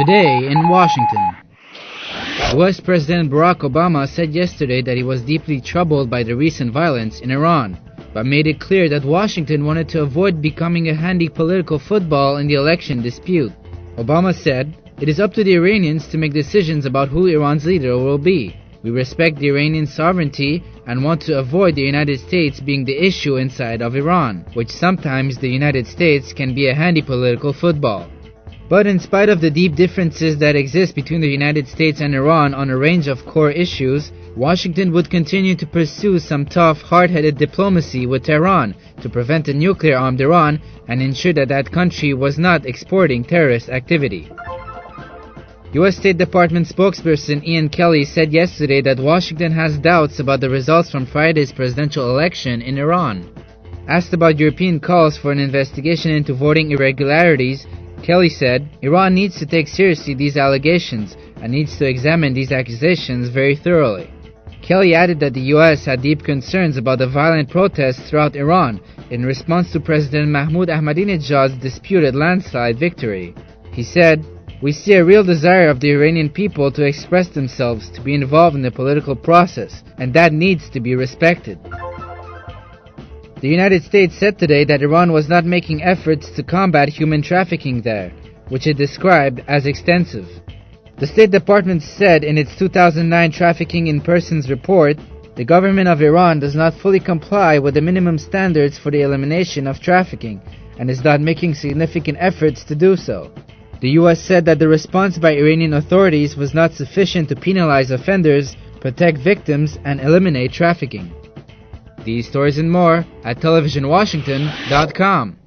Today in Washington, U.S. President Barack Obama said yesterday that he was deeply troubled by the recent violence in Iran, but made it clear that Washington wanted to avoid becoming a handy political football in the election dispute. Obama said, "It is up to the Iranians to make decisions about who Iran's leader will be. We respect the Iranian sovereignty and want to avoid the United States being the issue inside of Iran, which sometimes the United States can be a handy political football." But in spite of the deep differences that exist between the United States and Iran on a range of core issues, Washington would continue to pursue some tough, hard-headed diplomacy with Tehran to prevent a nuclear-armed Iran and ensure that that country was not exporting terrorist activity. U.S. State Department spokesperson Ian Kelly said yesterday that Washington has doubts about the results from Friday's presidential election in Iran. Asked about European calls for an investigation into voting irregularities, Kelly said, "Iran needs to take seriously these allegations and needs to examine these accusations very thoroughly." Kelly added that the U.S. had deep concerns about the violent protests throughout Iran in response to President Mahmoud Ahmadinejad's disputed landslide victory. He said, "We see a real desire of the Iranian people to express themselves, to be involved in the political process, and that needs to be respected." The United States said today that Iran was not making efforts to combat human trafficking there, which it described as extensive. The State Department said in its 2009 Trafficking in Persons report, the government of Iran does not fully comply with the minimum standards for the elimination of trafficking and is not making significant efforts to do so. The U.S. said that the response by Iranian authorities was not sufficient to penalize offenders, protect victims, and eliminate trafficking. These stories and more at televisionwashington.com.